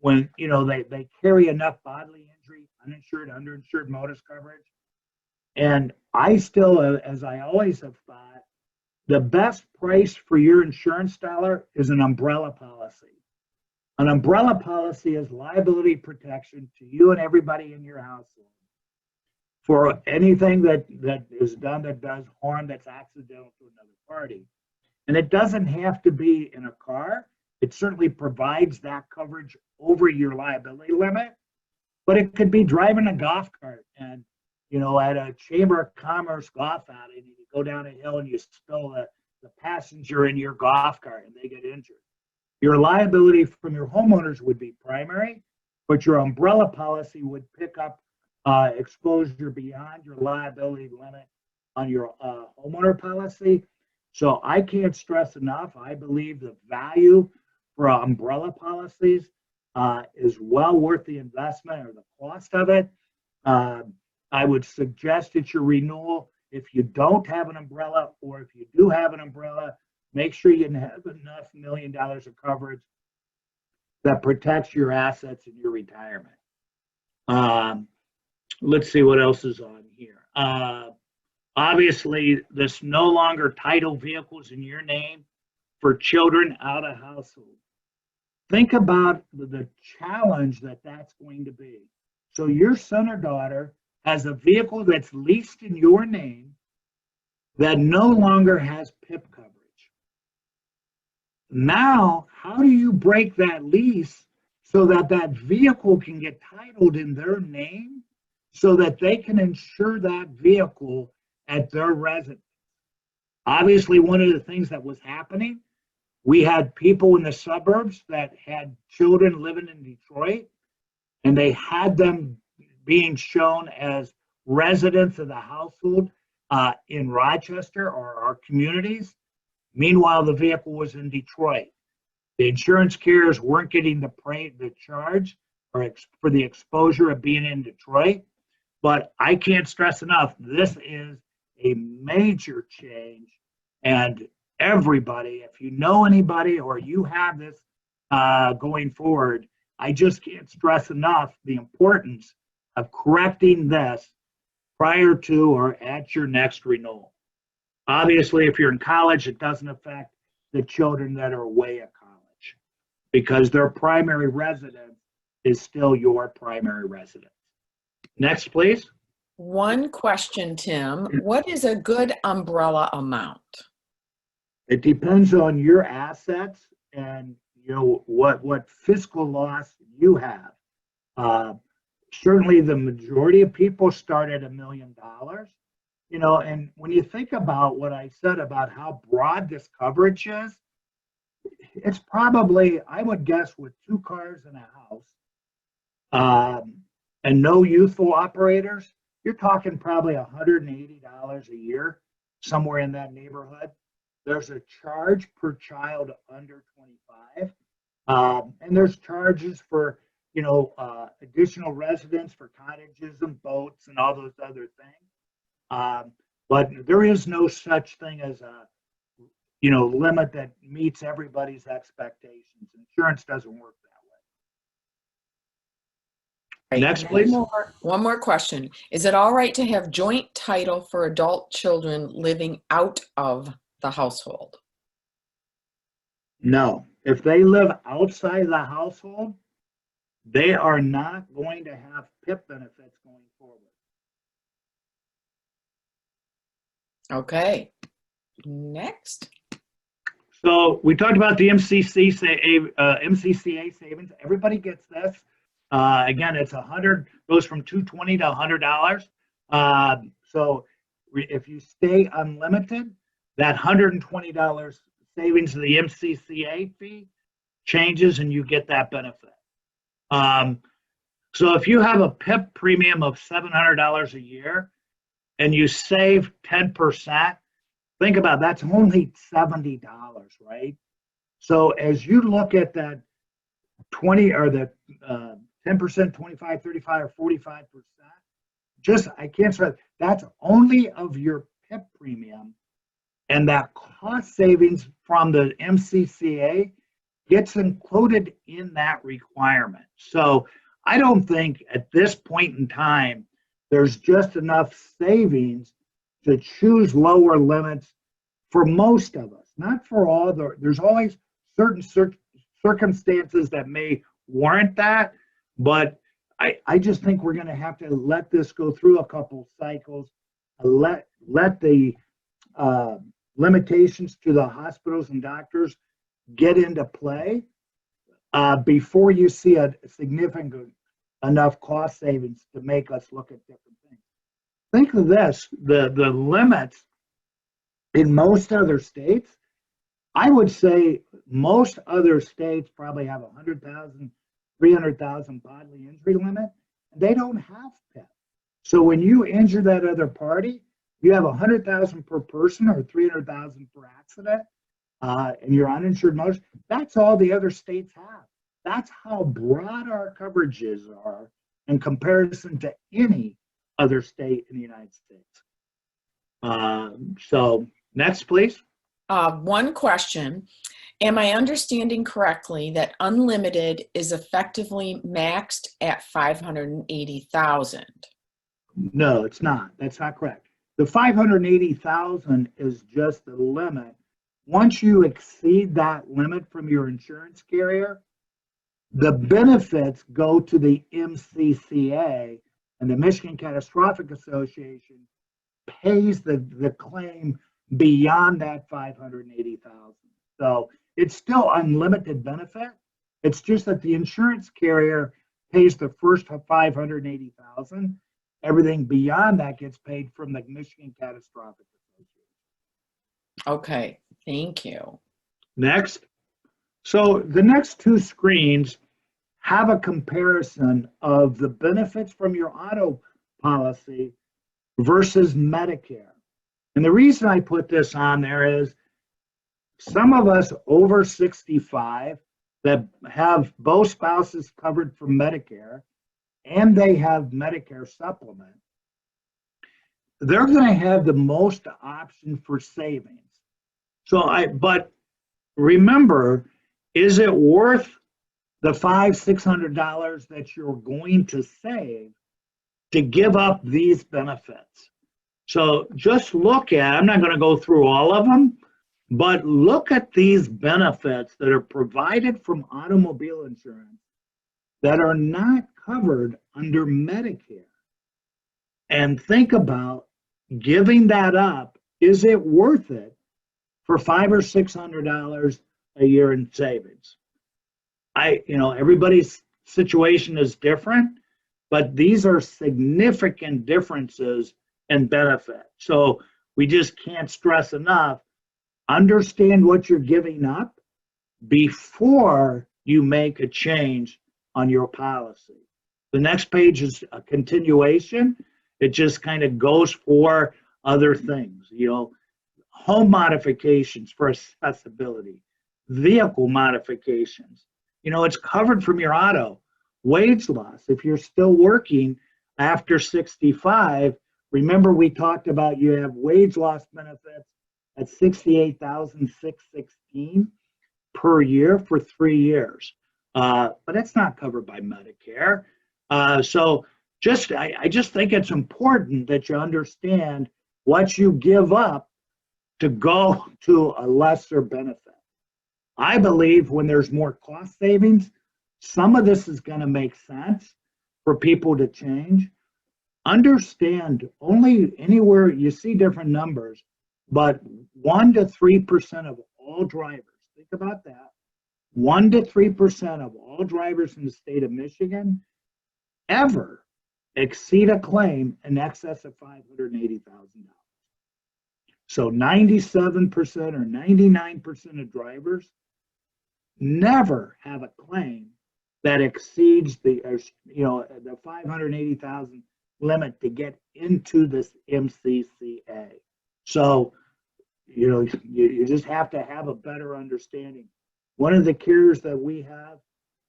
when, you know, they carry enough bodily injury, uninsured, underinsured motorist coverage. And I still, as I always have thought, the best price for your insurance dollar is an umbrella policy. An umbrella policy is liability protection to you and everybody in your household for anything that is done that does harm that's accidental to another party. And it doesn't have to be in a car. It certainly provides that coverage over your liability limit, but it could be driving a golf cart and, you know, at a Chamber of Commerce golf outing, and you go down a hill and you spill the passenger in your golf cart and they get injured. Your liability from your homeowners would be primary, but your umbrella policy would pick up exposure beyond your liability limit on your homeowner policy. So I can't stress enough, I believe the value for umbrella policies is well worth the investment or the cost of it. I would suggest at your renewal, if you don't have an umbrella, or if you do have an umbrella, make sure you have enough $1 million of coverage that protects your assets in your retirement. Let's see what else is on here. Obviously, there's no longer title vehicles in your name for children out of household. Think about the challenge that that's going to be. So your son or daughter has a vehicle that's leased in your name that no longer has PIP coverage. Now, how do you break that lease so that that vehicle can get titled in their name so that they can insure that vehicle at their residence? Obviously, one of the things that was happening We had people in the suburbs that had children living in Detroit, and they had them being shown as residents of the household in Rochester or our communities. Meanwhile, the vehicle was in Detroit. The insurance carriers weren't getting the charge for the exposure of being in Detroit. But I can't stress enough, this is a major change. And everybody, if you know anybody or you have this going forward, I just can't stress enough the importance of correcting this prior to or at your next renewal. Obviously, if you're in college, it doesn't affect the children that are away at college because their primary residence is still your primary residence. Next, please. One question, Tim. What is a good umbrella amount? It depends on your assets and what fiscal loss you have. Certainly, the majority of people start at $1 million. And when you think about what I said about how broad this coverage is, it's probably, I would guess, with 2 cars and a house and no youthful operators, you're talking probably $180 a year, somewhere in that neighborhood. There's a charge per child under 25, and there's charges for additional residents for cottages and boats and all those other things. But there is no such thing as a limit that meets everybody's expectations. Insurance doesn't work that way. Next, please. One more question. Is it all right to have joint title for adult children living out of the household? No. If they live outside the household, they are not going to have PIP benefits going forward. Okay. Next. So we talked about the MCCA savings. Everybody gets this. Again, it's goes from $220 to $100. So if you stay unlimited, that $120 savings of the MCCA fee changes and you get that benefit. So if you have a PIP premium of $700 a year and you save 10%, think about that's only $70, right? So as you look at that 20 or the 10%, 25, 35, or 45%, I can't stress, that's only of your PIP premium, and that cost savings from the MCCA gets included in that requirement. So I don't think at this point in time, there's just enough savings to choose lower limits for most of us, not for all. There's always certain circumstances that may warrant that, but I just think we're going to have to let this go through a couple cycles, let the limitations to the hospitals and doctors get into play before you see a significant enough cost savings to make us look at different things. Think of this, the limits in most other states, I would say most other states probably have 100,000, 300,000 bodily injury limit, and they don't have PIP. So when you injure that other party, you have 100,000 per person or 300,000 per accident, and you're uninsured motorist. That's all the other states have. That's how broad our coverages are in comparison to any other state in the United States. So next, please. One question. Am I understanding correctly that unlimited is effectively maxed at 580,000? No, it's not. That's not correct. The 580,000 is just the limit. Once you exceed that limit from your insurance carrier, the benefits go to the MCCA, and the Michigan Catastrophic Association pays the claim beyond that 580,000. So it's still unlimited benefit. It's just that the insurance carrier pays the first 580,000. Everything beyond that gets paid from the Michigan Catastrophic Association. Okay, thank you. Next. So the next two screens have a comparison of the benefits from your auto policy versus Medicare. And the reason I put this on there is some of us over 65 that have both spouses covered for Medicare and they have Medicare supplement, they're going to have the most option for savings. But remember, is it worth the $500-600 that you're going to save to give up these benefits? So just look at, I'm not going to go through all of them, but look at these benefits that are provided from automobile insurance that are not covered under Medicare. And think about giving that up. Is it worth it for $500 or $600 a year in savings? Everybody's situation is different, but these are significant differences in benefit. So we just can't stress enough. Understand what you're giving up before you make a change on your policy. The next page is a continuation. It just kind of goes for other things, home modifications for accessibility, vehicle modifications. It's covered from your auto. Wage loss, if you're still working after 65, remember we talked about you have wage loss benefits at $68,616 per year for 3 years. But that's not covered by Medicare. So I just think it's important that you understand what you give up to go to a lesser benefit. I believe when there's more cost savings, some of this is going to make sense for people to change. Understand only anywhere you see different numbers, but 1 to 3% of all drivers, think about that, 1 to 3% of all drivers in the state of Michigan ever exceed a claim in excess of $580,000. So 97% or 99% of drivers never have a claim that exceeds the $580,000 limit to get into this MCCA. So you just have to have a better understanding. One of the carriers that we have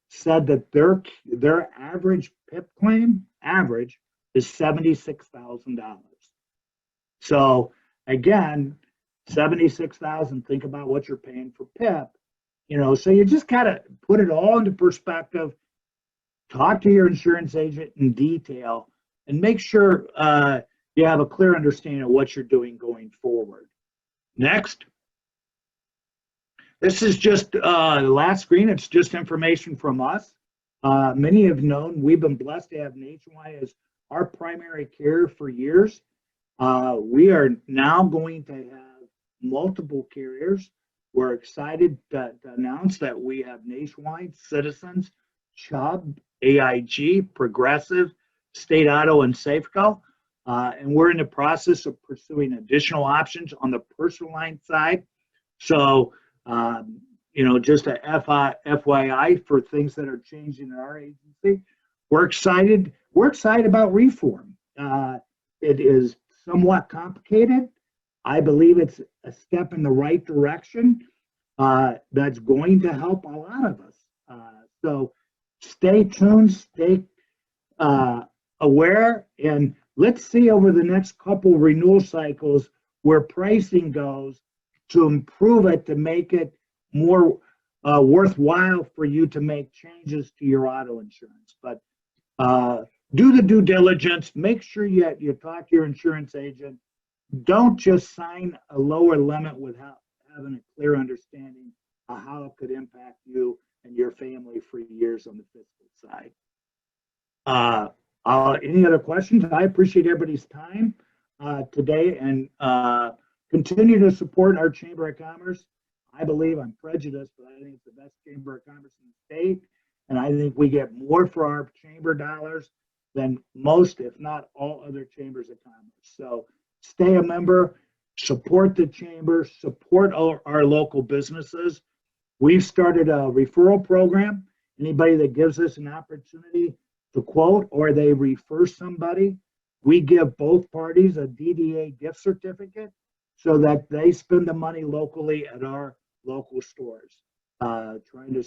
said that their average PIP claim average is $76,000. So again, $76,000. Think about what you're paying for PIP. So you just gotta put it all into perspective. Talk to your insurance agent in detail, and make sure you have a clear understanding of what you're doing going forward. Next. This is just the last screen. It's just information from us. Many have known we've been blessed to have Nationwide as our primary carrier for years. We are now going to have multiple carriers. We're excited to announce that we have Nationwide, Citizens, Chubb, AIG, Progressive, State Auto, and Safeco. And we're in the process of pursuing additional options on the personal line side. So, just a FYI for things that are changing in our agency. We're excited. We're excited about reform. It is somewhat complicated. I believe it's a step in the right direction that's going to help a lot of us. So stay tuned, stay aware, and let's see over the next couple renewal cycles where pricing goes to improve it, to make it more worthwhile for you to make changes to your auto insurance. But do the due diligence. Make sure you talk to your insurance agent. Don't just sign a lower limit without having a clear understanding of how it could impact you and your family for years on the fiscal side. Any other questions? I appreciate everybody's time today, and continue to support our Chamber of Commerce. I believe I'm prejudiced, but I think it's the best Chamber of Commerce in the state, and I think we get more for our chamber dollars than most, if not all, other chambers of commerce. So stay a member, support the chamber, support our local businesses, We've started a referral program. Anybody that gives us an opportunity to quote or they refer somebody, we give both parties a DDA gift certificate so that they spend the money locally at our local stores, trying to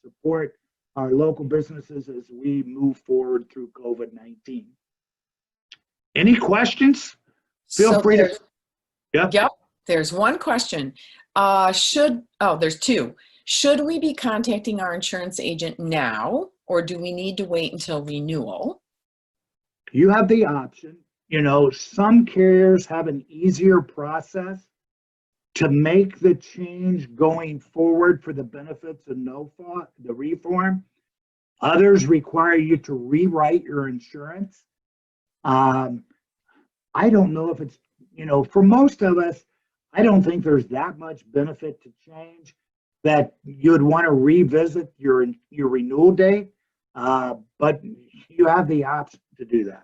support our local businesses as we move forward through COVID-19. Any questions? Feel free to. Yep, there's one question. There's two. Should we be contacting our insurance agent now, or do we need to wait until renewal? You have the option. You know, some carriers have an easier process to make the change going forward for the benefits of the reform. Others require you to rewrite your insurance. I don't know if it's, for most of us, I don't think there's that much benefit to change that you'd want to revisit your renewal date, but you have the option to do that.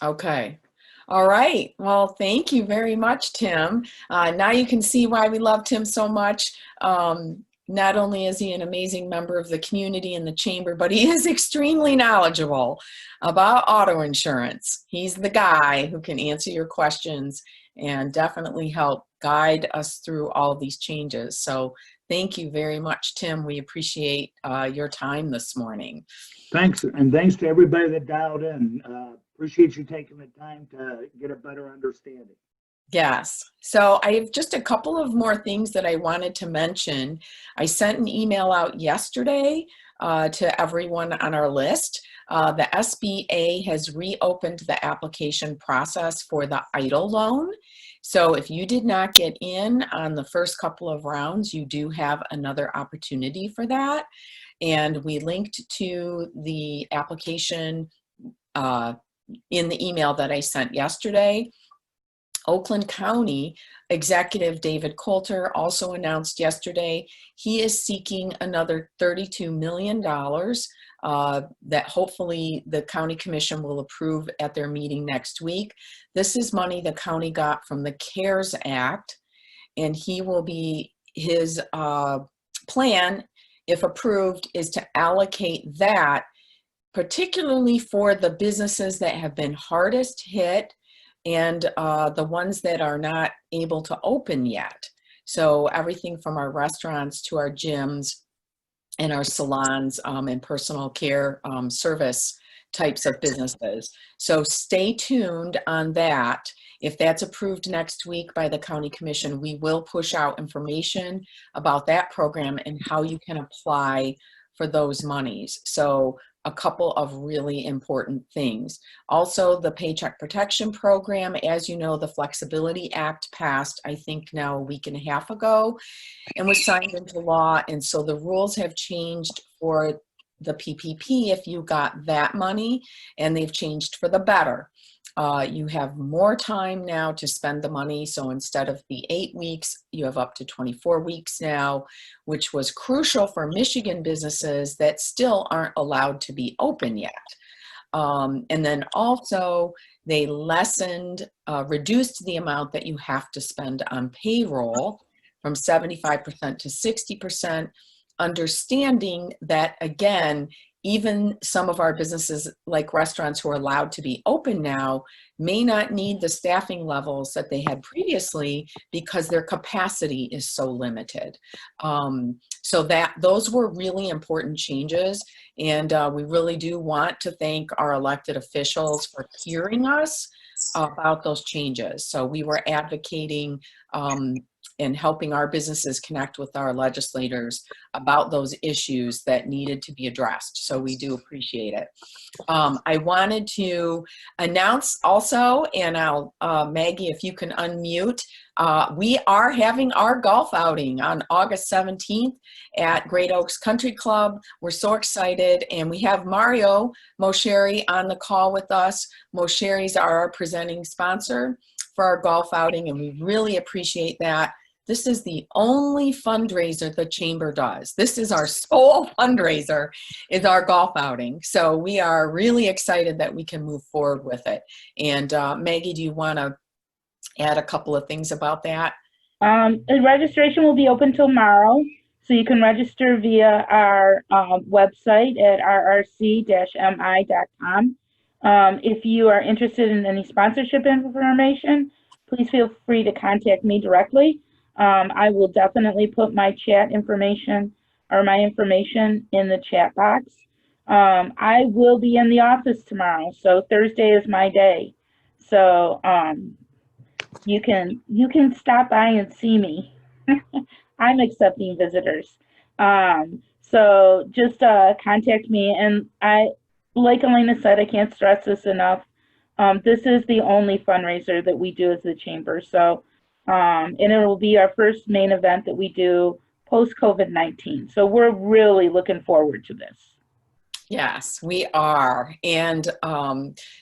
Okay. All right. Well, thank you very much, Tim. Now you can see why we love Tim so much. Not only is he an amazing member of the community and the chamber, but he is extremely knowledgeable about auto insurance. He's the guy who can answer your questions and definitely help guide us through all these changes. So thank you very much, Tim. We appreciate your time this morning. Thanks, and thanks to everybody that dialed in. Appreciate you taking the time to get a better understanding. Yes. So I have just a couple of more things that I wanted to mention. I sent an email out yesterday to everyone on our list. The SBA has reopened the application process for the EIDL loan. So if you did not get in on the first couple of rounds, you do have another opportunity for that. And we linked to the application in the email that I sent yesterday. Oakland County Executive David Coulter also announced yesterday he is seeking another $32 million that hopefully the county commission will approve at their meeting next week. This is money the county got from the CARES Act, and his plan, if approved, is to allocate that particularly for the businesses that have been hardest hit and the ones that are not able to open yet. So everything from our restaurants to our gyms and our salons and personal care service types of businesses. So stay tuned on that. If that's approved next week by the county commission, we will push out information about that program and how you can apply for those monies. So a couple of really important things. Also, the Paycheck Protection Program, as you know, the Flexibility Act passed, I think now a week and a half ago, and was signed into law. And so the rules have changed for the PPP if you got that money, and they've changed for the better. You have more time now to spend the money. So instead of the 8 weeks, you have up to 24 weeks now, which was crucial for Michigan businesses that still aren't allowed to be open yet. And then also they reduced the amount that you have to spend on payroll from 75% to 60%, understanding that, again, even some of our businesses like restaurants who are allowed to be open now may not need the staffing levels that they had previously because their capacity is so limited. So those were really important changes. And we really do want to thank our elected officials for hearing us about those changes. So we were advocating and helping our businesses connect with our legislators about those issues that needed to be addressed. So we do appreciate it. I wanted to announce also, and Maggie, if you can unmute, we are having our golf outing on August 17th at Great Oaks Country Club. We're so excited, and we have Mario Mosheri on the call with us. Mosheri's our presenting sponsor for our golf outing, and we really appreciate that. This is the only fundraiser the chamber does. This is our sole fundraiser, is our golf outing. So we are really excited that we can move forward with it. And Maggie, do you want to add a couple of things about that? The registration will be open tomorrow, so you can register via our website at rrc-mi.com. If you are interested in any sponsorship information, please feel free to contact me directly. I will definitely put my chat information or my information in the chat box. I will be in the office tomorrow, so Thursday is my day. So you can stop by and see me. I'm accepting visitors. So just contact me. And like Elena said, I can't stress this enough. This is the only fundraiser that we do as the chamber. So, and it will be our first main event that we do post COVID-19. So we're really looking forward to this. Yes, we are. And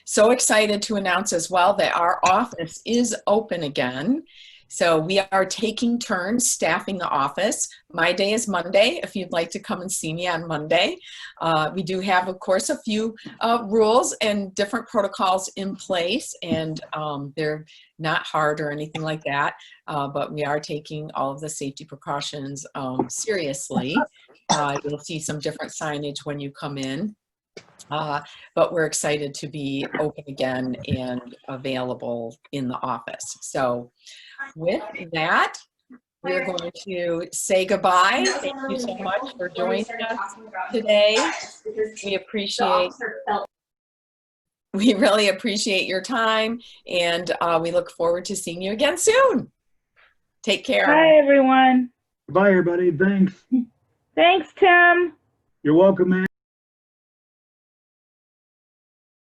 so excited to announce as well that our office is open again. So we are taking turns staffing the office. My day is Monday, if you'd like to come and see me on Monday. We do have, of course, a few rules and different protocols in place, and they're not hard or anything like that, but we are taking all of the safety precautions seriously. You'll see some different signage when you come in, but we're excited to be open again and available in the office. So with that, we're going to say goodbye. Thank you so much for joining us today. We really appreciate your time, and we look forward to seeing you again soon. Take care. Bye, everyone. Bye, everybody. Thanks. Thanks, Tim. You're welcome, man.